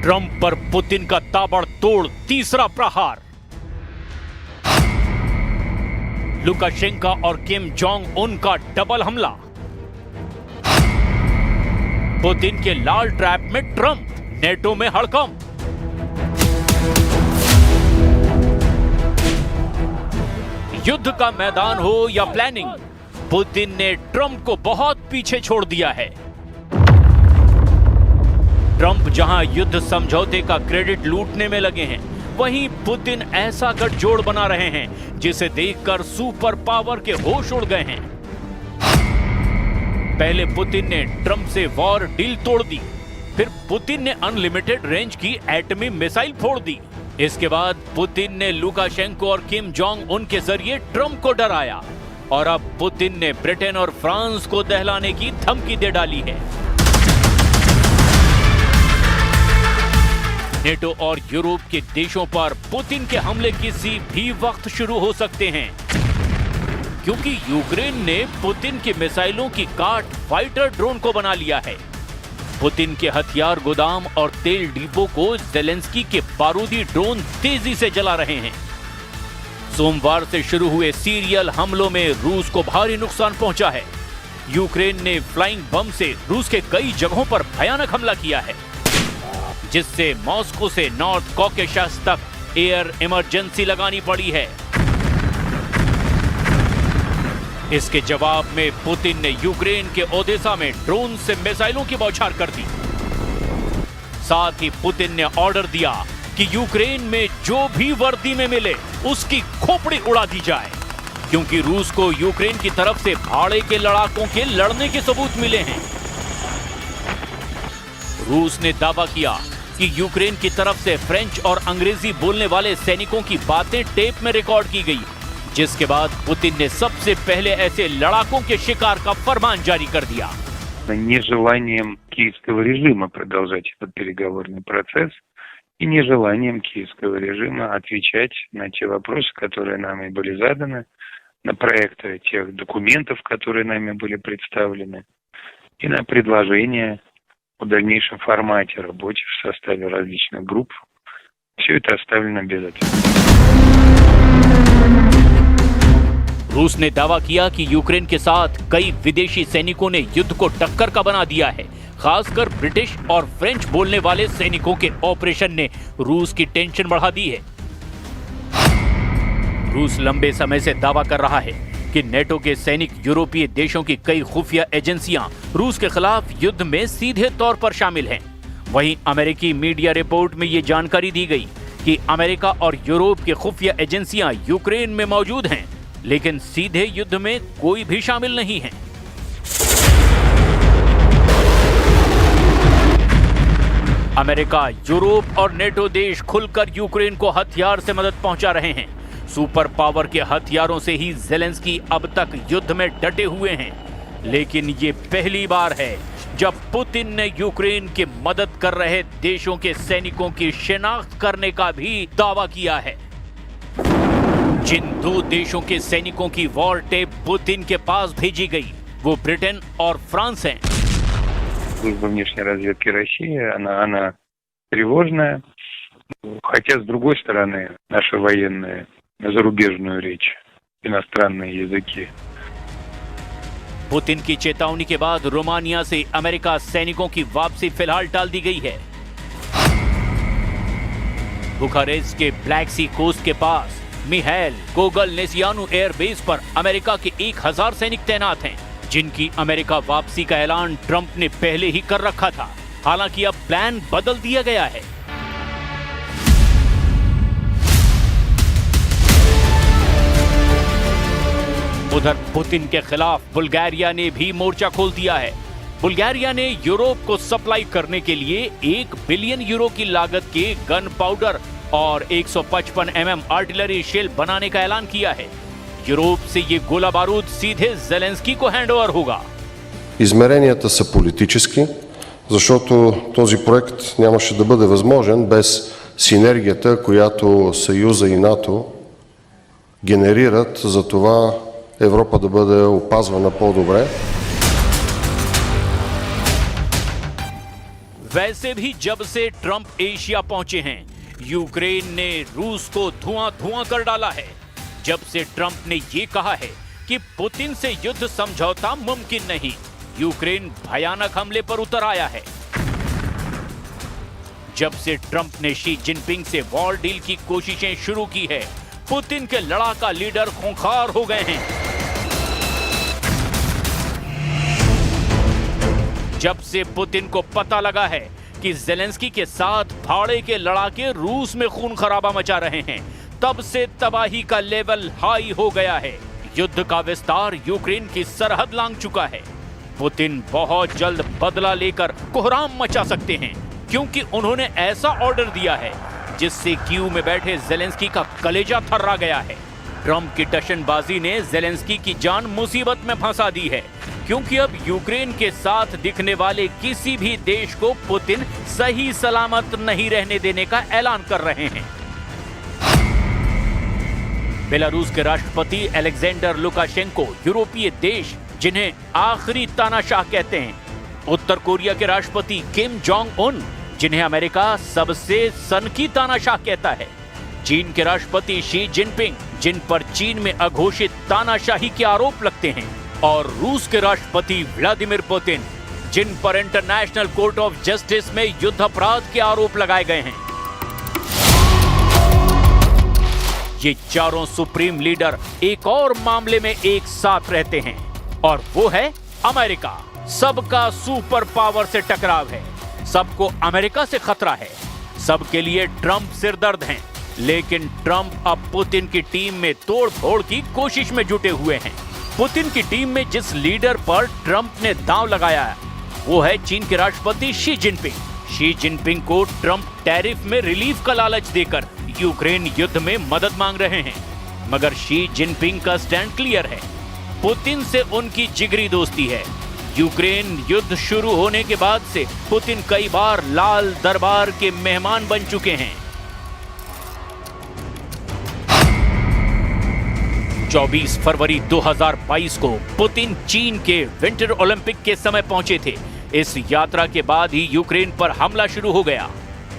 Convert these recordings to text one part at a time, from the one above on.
Trump पर Putin का ताबड़तोड़ तीसरा प्रहार। लुकाशेंको और किम जोंग उन का डबल हमला। पुतिन के लाल ट्रैप में ट्रंप, नेटो में हड़कंप। युद्ध का मैदान हो या प्लानिंग, पुतिन ने ट्रंप को बहुत पीछे छोड़ दिया है। ट्रंप जहां युद्ध समझौते का क्रेडिट लूटने में लगे हैं, वहीं पुतिन ऐसा गठजोड़ बना रहे हैं जिसे देखकर सुपर पावर के होश उड़ गए हैं। पहले पुतिन ने ट्रंप से वॉर डील तोड़ दी, फिर पुतिन ने अनलिमिटेड रेंज की एटमी मिसाइल फोड़ दी। इसके बाद पुतिन ने लुकाशेंको और किम जोंग उन के जरिए ट्रंप को डराया, और अब पुतिन ने ब्रिटेन और फ्रांस को दहलाने की धमकी दे डाली है। नेटो और यूरोप के देशों पर पुतिन के हमले किसी भी वक्त शुरू हो सकते हैं, क्योंकि यूक्रेन ने पुतिन की मिसाइलों की काट फाइटर ड्रोन को बना लिया है। पुतिन के हथियार गोदाम और तेल डिपो को ज़ेलेंस्की के बारूदी ड्रोन तेजी से जला रहे हैं। सोमवार से शुरू हुए सीरियल हमलों में रूस को भारी नुकसान पहुंचा है। यूक्रेन ने फ्लाइंग बम से रूस के कई जगहों पर भयानक हमला किया है, जिससे मॉस्को से नॉर्थ कॉकेशस तक एयर इमरजेंसी लगानी पड़ी है। इसके जवाब में पुतिन ने यूक्रेन के ओदेसा में ड्रोन से मिसाइलों की बौछार कर दी। साथ ही पुतिन ने ऑर्डर दिया कि यूक्रेन में जो भी वर्दी में मिले उसकी खोपड़ी उड़ा दी जाए, क्योंकि रूस को यूक्रेन की तरफ से भाड़े के लड़ाकों के लड़ने के सबूत मिले हैं। रूस ने दावा किया कि यूक्रेन की तरफ से फ्रेंच और अंग्रेजी बोलने वाले सैनिकों की बातें टेप में रिकॉर्ड की गई, जिसके बाद पुतिन ने सबसे पहले ऐसे लड़ाकों के शिकार का फरमान जारी कर दिया। Нежеланием киевского режима продолжать этот переговорный процесс и нежеланием киевского режима отвечать на те вопросы, которые нами были заданы, на проекты тех документов, которые нами были представлены, и на предложения о дальнейшем формате работы в составе различных групп. Все это оставлено без ответа. रूस ने दावा किया कि यूक्रेन के साथ कई विदेशी सैनिकों ने युद्ध को टक्कर का बना दिया है। खासकर ब्रिटिश और फ्रेंच बोलने वाले सैनिकों के ऑपरेशन ने रूस की टेंशन बढ़ा दी है। रूस लंबे समय से दावा कर रहा है कि नेटो के सैनिक यूरोपीय देशों की कई खुफिया एजेंसियां रूस के खिलाफ युद्ध में सीधे तौर पर शामिल हैं। वहीं अमेरिकी मीडिया रिपोर्ट में ये जानकारी दी गई कि अमेरिका और यूरोप की खुफिया एजेंसियां यूक्रेन में मौजूद हैं, लेकिन सीधे युद्ध में कोई भी शामिल नहीं है। अमेरिका, यूरोप और नेटो देश खुलकर यूक्रेन को हथियार से मदद पहुंचा रहे हैं। सुपर पावर के हथियारों से ही ज़ेलेंस्की अब तक युद्ध में डटे हुए हैं, लेकिन ये पहली बार है जब पुतिन ने यूक्रेन की मदद कर रहे देशों के सैनिकों की शिनाख्त करने का भी दावा किया है। जिन दो देशों के सैनिकों की वॉर टेप पुतिन के पास भेजी गई, वो ब्रिटेन और फ्रांस हैं। Служба внешней разведки России, она тревожная, хотя с другой стороны наши военные зарубежную речь, иностранные языки. पुतिन की चेतावनी के बाद रोमानिया से अमेरिका सैनिकों की वापसी फिलहाल टाल दी गई है। बुखारेस्ट के ब्लैक सी कोस्ट के पास मिहाइल गोगलनेसियानु एयरबेस पर अमेरिका के 1000 सैनिक तैनात हैं, जिनकी अमेरिका वापसी का ऐलान ट्रंप ने पहले ही कर रखा था। हालांकि अब प्लान बदल दिया गया है। उधर पुतिन के खिलाफ बुल्गारिया ने भी मोर्चा खोल दिया है। बुल्गारिया ने यूरोप को सप्लाई करने के लिए 1 बिलियन यूरो की लागत के गन पाउडर और 155 mm आर्टिलरी शेल बनाने का ऐलान किया है। यूरोप से ये गोला बारूद सीधे ज़ेलेंस्की को हैंडओवर होगा। Измеренията са политически, защото този проект нямаше да бъде възможен без синергията, която Съюза и НАТО генерират за това Европа да бъде опазвана по-добре. वैसे भी जब से ट्रंप एशिया पहुंचे हैं, यूक्रेन ने रूस को धुआं कर डाला है। जब से ट्रंप ने ये कहा है कि पुतिन से युद्ध समझौता मुमकिन नहीं, यूक्रेन भयानक हमले पर उतर आया है। जब से ट्रंप ने शी जिनपिंग से वॉर डील की कोशिशें शुरू की है, पुतिन के लड़ाका लीडर खूंखार हो गए हैं। जब से पुतिन को पता लगा है कि जेलेंस्की के साथ भाड़े के लड़ाके रूस में खून खराबा मचा रहे हैं, तब से तबाही का लेवल हाई हो गया है। युद्ध का विस्तार यूक्रेन की सरहद लांघ चुका है। पुतिन बहुत जल्द बदला लेकर कोहराम मचा सकते हैं, क्योंकि उन्होंने ऐसा ऑर्डर दिया है जिससे कीव में बैठे जेलेंस्की का कलेजा थर्रा गया है। ट्रंप की टशनबाजी ने जेलेंस्की की जान मुसीबत में फंसा दी है, क्योंकि अब यूक्रेन के साथ दिखने वाले किसी भी देश को पुतिन सही सलामत नहीं रहने देने का ऐलान कर रहे हैं। बेलारूस के राष्ट्रपति अलेक्जेंडर लुकाशेंको यूरोपीय देश जिन्हें आखिरी तानाशाह कहते हैं, उत्तर कोरिया के राष्ट्रपति किम जोंग उन जिन्हें अमेरिका सबसे सनकी तानाशाह कहता है, चीन के राष्ट्रपति शी जिनपिंग जिन पर चीन में अघोषित तानाशाही के आरोप लगते हैं, और रूस के राष्ट्रपति व्लादिमीर पुतिन जिन पर इंटरनेशनल कोर्ट ऑफ जस्टिस में युद्ध अपराध के आरोप लगाए गए हैं। ये चारों सुप्रीम लीडर एक और मामले में एक साथ रहते हैं, और वो है अमेरिका। सबका सुपर पावर से टकराव है, सबको अमेरिका से खतरा है, सबके लिए ट्रंप सिरदर्द हैं। लेकिन ट्रंप अब पुतिन की टीम में तोड़-फोड़ की कोशिश में जुटे हुए हैं। पुतिन की टीम में जिस लीडर पर ट्रंप ने दांव लगाया है, वो है चीन के राष्ट्रपति शी जिनपिंग। शी जिनपिंग को ट्रंप टैरिफ में रिलीफ का लालच देकर यूक्रेन युद्ध में मदद मांग रहे हैं, मगर शी जिनपिंग का स्टैंड क्लियर है। पुतिन से उनकी जिगरी दोस्ती है। यूक्रेन युद्ध शुरू होने के बाद से पुतिन कई बार लाल दरबार के मेहमान बन चुके हैं। 24 फरवरी 2022 को पुतिन चीन के विंटर ओलंपिक के समय पहुंचे थे। इस यात्रा के बाद ही यूक्रेन पर हमला शुरू हो गया।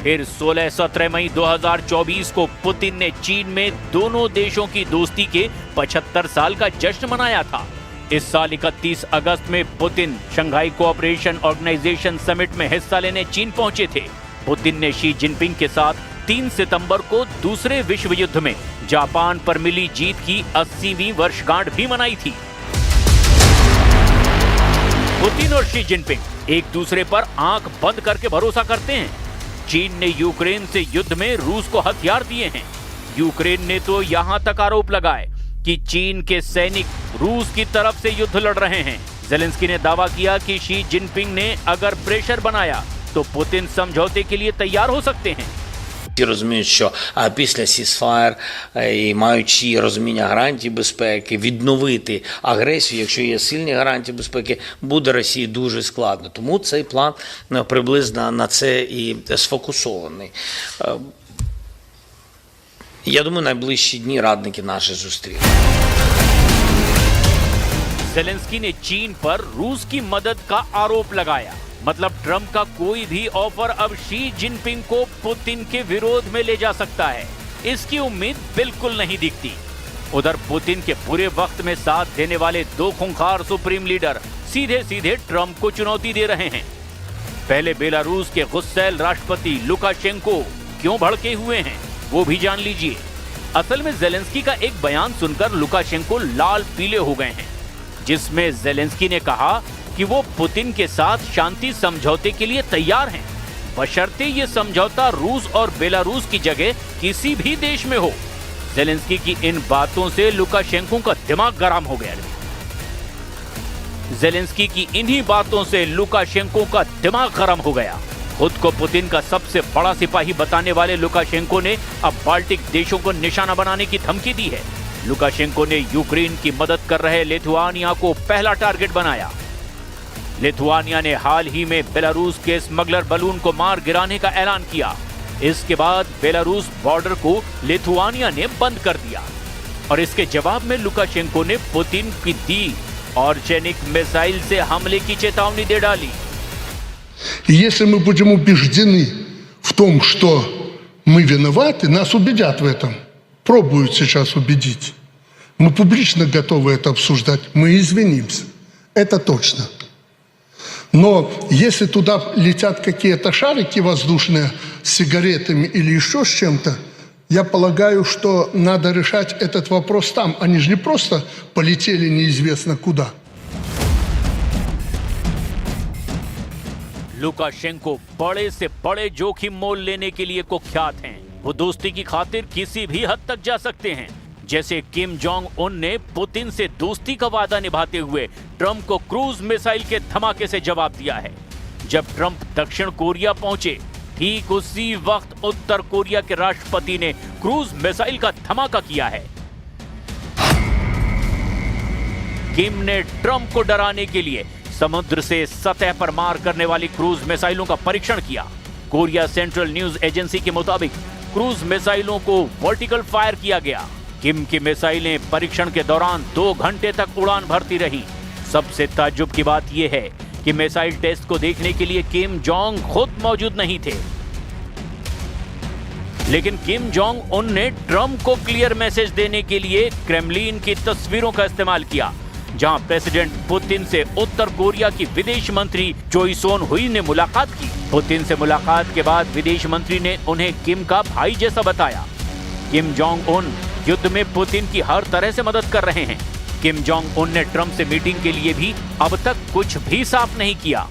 फिर 16-17 मई 2024 को पुतिन ने चीन में दोनों देशों की दोस्ती के 75 साल का जश्न मनाया था। इस साल 31 अगस्त में Putin Shanghai cooperation organisation summit में हिस्सा लेने चीन पहुंचे थे। पुतिन ने शी जिनपिंग के साथ 3 सितंबर को दूसरे विश्व युद्ध में जापान पर मिली जीत की 80वीं वर्षगांठ भी मनाई थी। पुतिन और शी जिनपिंग एक दूसरे पर आंख बंद करके भरोसा करते हैं। चीन ने यूक्रेन से युद्ध में रूस को हथियार दिए हैं। यूक्रेन ने तो यहां तक आरोप लगाए कि चीन के सैनिक रूस की तरफ से युद्ध लड़ रहे हैं। जेलेंस्की ने दावा किया कि शी जिनपिंग ने अगर प्रेशर बनाया तो पुतिन समझौते के लिए तैयार हो सकते हैं। Всі розуміють, що після сізфаєр і маючи розуміння гарантій безпеки, відновити агресію, якщо є сильні гарантії безпеки, буде Росії дуже складно. Тому цей план приблизно на це і сфокусований. Я думаю, найближчі дні радники наші зустрінуть. जेलेंस्की ने चीन पर रूस की मदद का आरोप लगाया। मतलब ट्रंप का कोई भी ऑफर अब शी जिनपिंग को पुतिन के विरोध में ले जा सकता है, इसकी उम्मीद बिल्कुल नहीं दिखती। उधर पुतिन के बुरे वक्त में साथ देने वाले दो खूंखार सुप्रीम लीडर सीधे सीधे ट्रंप को चुनौती दे रहे हैं। पहले बेलारूस के गुस्सैल राष्ट्रपति लुकाशेंको क्यों भड़के हुए हैं, वो भी जान लीजिए। असल में जेलेंस्की का एक बयान सुनकर लुकाशेंको लाल पीले हो गए हैं, जिसमें जेलेंस्की ने कहा कि वो पुतिन के साथ शांति समझौते के लिए तैयार हैं, बशर्ते ये समझौता रूस और बेलारूस की जगह किसी भी देश में हो। जेलेंस्की की इन बातों से लुकाशेंको का दिमाग गर्म हो गया। जेलेंस्की की इन्हीं बातों से लुकाशेंको का दिमाग गर्म हो गया। खुद को पुतिन का सबसे बड़ा सिपाही बताने वाले लुकाशेंको ने अब बाल्टिक देशों को निशाना बनाने की धमकी दी है। लुकाशेंको ने यूक्रेन की मदद कर रहे लिथुआनिया को पहला टारगेट बनाया। लिथुआनिया ने हाल ही में बेलारूस के स्मगलर बलून को मार गिराने का ऐलान किया। इसके बाद बेलारूस बॉर्डर को लिथुआनिया ने बंद कर दिया और इसके जवाब में लुकाशेंको ने पुतिन की दी ऑर्चेनिक मिसाइल से हमले की चेतावनी दे डाली। И если мы будем убеждены в том, что мы виноваты, нас убедят в этом. Пробуют сейчас убедить. Мы публично готовы это обсуждать. Мы извинимся. Это точно. Но если туда летят какие-то шарики воздушные с сигаретами или еще с чем-то, я полагаю, что надо решать этот вопрос там. Они же не просто полетели неизвестно куда. लुकाशेंको बड़े से बड़े जोखिम मोल लेने के लिए कुख्यात हैं। वो दोस्ती की खातिर किसी भी हद तक जा सकते हैं। जैसे किम जोंग उन ने पुतिन से दोस्ती का वादा निभाते हुए ट्रंप को क्रूज मिसाइल के धमाके से जवाब दिया है। जब ट्रंप दक्षिण कोरिया पहुंचे, ठीक उसी वक्त उत्तर कोरिया के राष्ट्रपति ने क्रूज मिसाइल का धमाका किया है। किम ने ट्रंप को डराने के लिए समुद्र से सतह पर मार करने वाली क्रूज मिसाइलों का परीक्षण किया। कोरिया सेंट्रल न्यूज एजेंसी के मुताबिक क्रूज मिसाइलों को वर्टिकल फायर किया गया। किम की मिसाइलें परीक्षण के दौरान 2 घंटे तक उड़ान भरती रही। सबसे ताज्जुब की बात यह है कि मिसाइल टेस्ट को देखने के लिए किम जोंग खुद मौजूद नहीं थे, लेकिन किम जोंग उन ने ट्रंप को क्लियर मैसेज देने के लिए क्रेमलिन की तस्वीरों का इस्तेमाल किया, जहां प्रेसिडेंट पुतिन से उत्तर कोरिया की विदेश मंत्री चोई सोन हुई ने मुलाकात की। पुतिन से मुलाकात के बाद विदेश मंत्री ने उन्हें किम का भाई जैसा बताया। किम जोंग उन युद्ध में पुतिन की हर तरह से मदद कर रहे हैं। किम जोंग उन ने ट्रंप से मीटिंग के लिए भी अब तक कुछ भी साफ नहीं किया।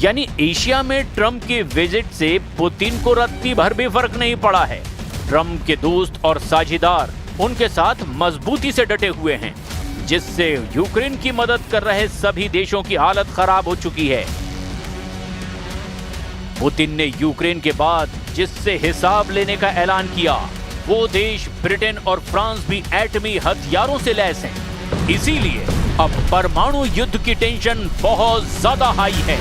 यानी एशिया में ट्रंप के विजिट से पुतिन को रत्ती भर भी फर्क नहीं पड़ा है। ट्रंप के दोस्त और साझेदार उनके साथ मजबूती से डटे हुए हैं, जिससे यूक्रेन की मदद कर रहे सभी देशों की हालत खराब हो चुकी है। पुतिन ने यूक्रेन के बाद जिससे हिसाब लेने का ऐलान किया, वो देश ब्रिटेन और फ्रांस भी एटमी हथियारों से लैस हैं। इसीलिए अब परमाणु युद्ध की टेंशन बहुत ज्यादा हाई है।